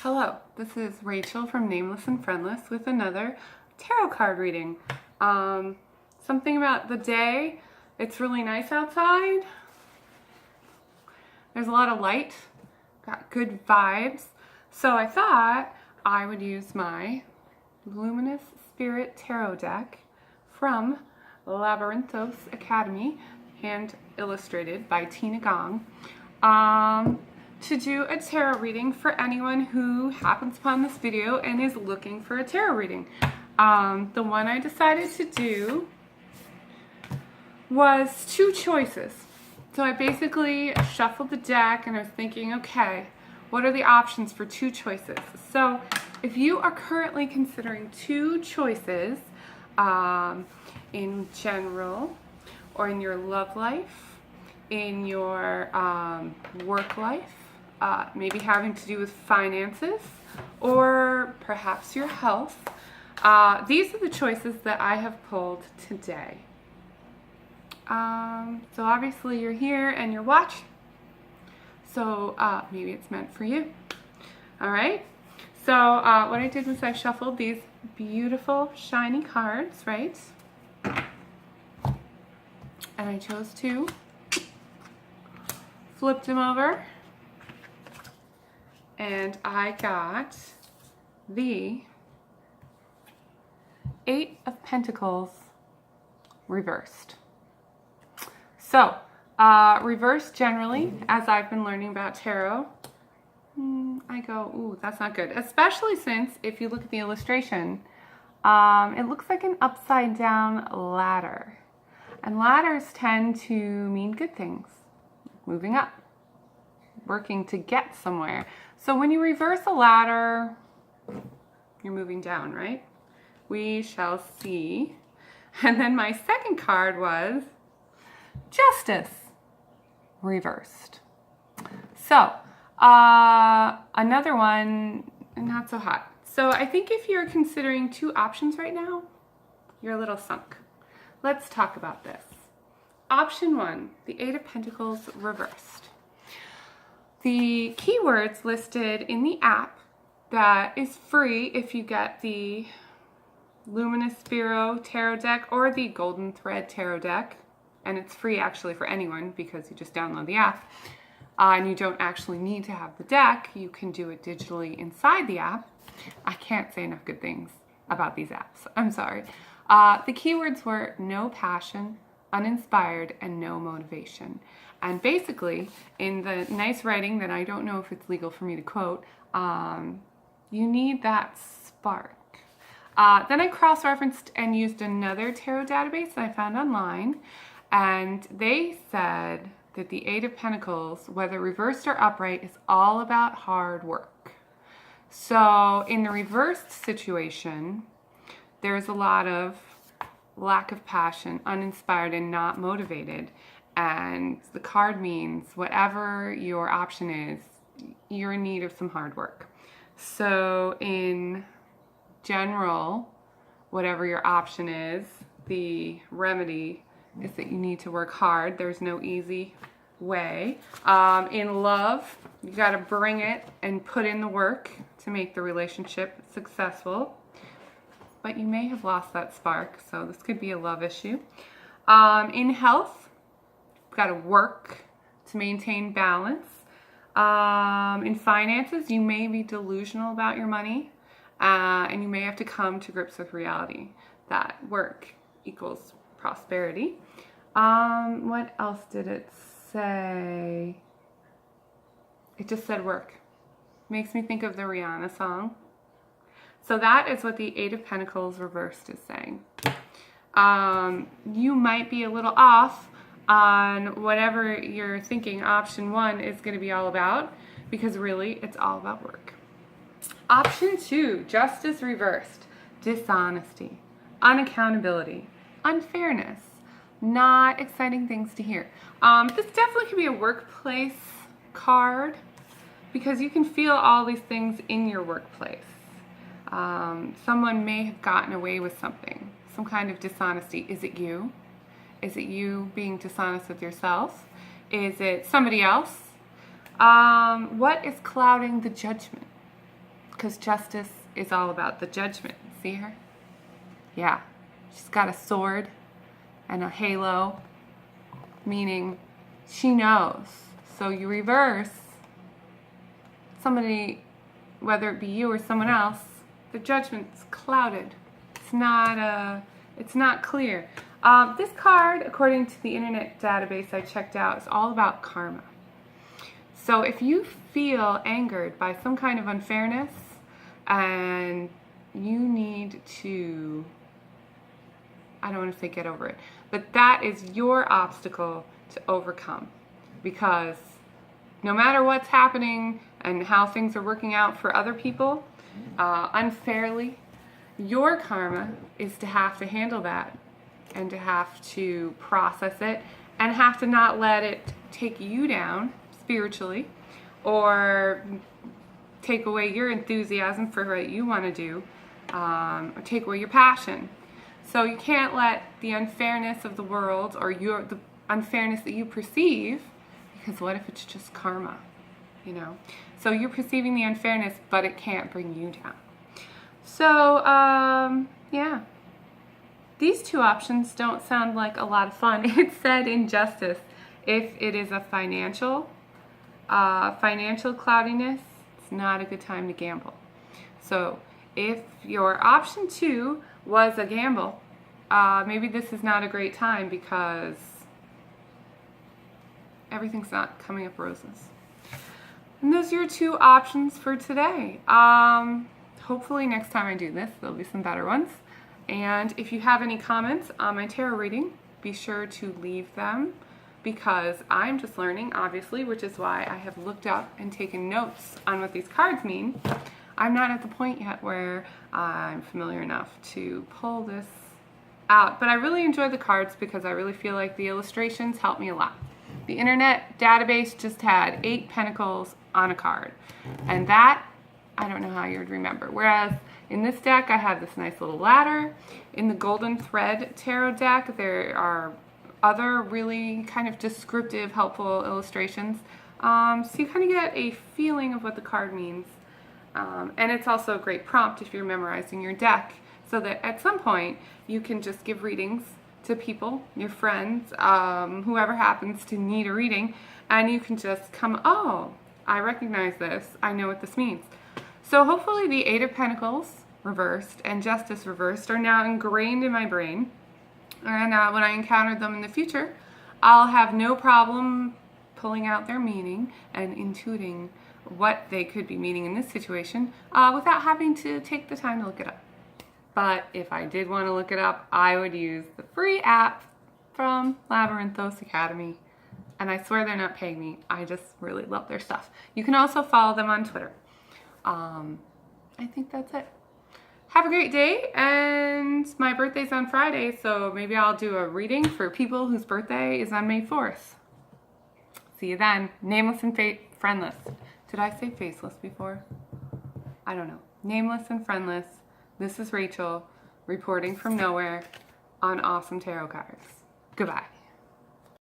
Hello, this is Rachel from Nameless and Friendless with another tarot card reading. Something about the day. It's really nice outside. There's a lot of light. Got good vibes. So I thought I would use my Luminous Spirit Tarot deck from Labyrinthos Academy, hand illustrated by Tina Gong, to do a tarot reading for anyone who happens upon this video and is looking for a tarot reading. The one I decided to do was two choices. So I basically shuffled the deck and I was thinking, okay, what are the options for two choices? So if you are currently considering two choices in general, or in your love life, in your work life, maybe having to do with finances, or perhaps your health, these are the choices that I have pulled today. So obviously you're here and you're watching, so maybe it's meant for you. All right, so what I did was I shuffled these beautiful shiny cards, right? And I chose to flip them over, and I got the 8 of Pentacles reversed. So, reversed generally, as I've been learning about tarot, I go, ooh, that's not good. Especially since, if you look at the illustration, it looks like an upside down ladder. And ladders tend to mean good things, moving up, working to get somewhere. So when you reverse a ladder, you're moving down, right? We shall see. And then my second card was Justice reversed. So another one, not so hot. So I think if you're considering two options right now, you're a little sunk. Let's talk about this. Option 1, the 8 of Pentacles reversed. The keywords listed in the app that is free if you get the Luminous Spirit Tarot deck or the Golden Thread Tarot deck, and it's free actually for anyone because you just download the app, and you don't actually need to have the deck. You can do it digitally inside the app. I can't say enough good things about these apps. I'm sorry. The keywords were no passion, uninspired, and no motivation. And basically, in the nice writing that I don't know if it's legal for me to quote, you need that spark. Then I cross-referenced and used another tarot database that I found online, and they said that the 8 of Pentacles, whether reversed or upright, is all about hard work. So in the reversed situation, there's a lot of lack of passion, uninspired, and not motivated. And the card means whatever your option is, you're in need of some hard work. So in general, whatever your option is, the remedy is that you need to work hard. There's no easy way. In love, you got to bring it and put in the work to make the relationship successful. But you may have lost that spark, so this could be a love issue. In health, you've got to work to maintain balance. In finances, you may be delusional about your money, and you may have to come to grips with reality that work equals prosperity. What else did it say? It just said work. Makes me think of the Rihanna song. So that is what the 8 of Pentacles reversed is saying. You might be a little off on whatever you're thinking option 1 is going to be all about, because really it's all about work. Option 2, Justice reversed. Dishonesty, unaccountability, unfairness. Not exciting things to hear. This definitely could be a workplace card, because you can feel all these things in your workplace. Someone may have gotten away with something, some kind of dishonesty. Is it you? Is it you being dishonest with yourself? Is it somebody else? What is clouding the judgment? because Justice is all about the judgment. See her? Yeah. She's got a sword and a halo, meaning she knows. So you reverse somebody, whether it be you or someone else, the judgment's clouded. It's not clear. This card, according to the internet database I checked out, is all about karma. So if you feel angered by some kind of unfairness and you need to, I don't want to say get over it, but that is your obstacle to overcome, because no matter what's happening and how things are working out for other people unfairly, your karma is to have to handle that and to have to process it and have to not let it take you down spiritually or take away your enthusiasm for what you want to do, or take away your passion. So you can't let the unfairness of the world or the unfairness that you perceive, because what if it's just karma, you know? So you're perceiving the unfairness, but it can't bring you down. So, yeah. These two options don't sound like a lot of fun. It said in Justice, if it is a financial cloudiness, it's not a good time to gamble. So if your option 2 was a gamble, maybe this is not a great time because everything's not coming up roses. And those are your 2 options for today. Hopefully next time I do this, there'll be some better ones. And if you have any comments on my tarot reading, be sure to leave them, because I'm just learning, obviously, which is why I have looked up and taken notes on what these cards mean. I'm not at the point yet where I'm familiar enough to pull this out, but I really enjoy the cards because I really feel like the illustrations help me a lot. The internet database just had 8 pentacles on a card, and that, I don't know how you would remember. Whereas in this deck, I have this nice little ladder. In the Golden Thread Tarot deck, there are other really kind of descriptive, helpful illustrations. So you kind of get a feeling of what the card means. And it's also a great prompt if you're memorizing your deck, so that at some point you can just give readings to people, your friends, whoever happens to need a reading, and you can just come, oh, I recognize this, I know what this means. So hopefully the 8 of Pentacles reversed and Justice reversed are now ingrained in my brain, and when I encounter them in the future, I'll have no problem pulling out their meaning and intuiting what they could be meaning in this situation without having to take the time to look it up. But if I did want to look it up, I would use the free app from Labyrinthos Academy. And I swear they're not paying me. I just really love their stuff. You can also follow them on Twitter. I think that's it. Have a great day, and my birthday's on Friday, so maybe I'll do a reading for people whose birthday is on May 4th. See you then. Nameless and friendless. Did I say faceless before? I don't know. Nameless and friendless. This is Rachel, reporting from nowhere on Awesome Tarot Cards. Goodbye.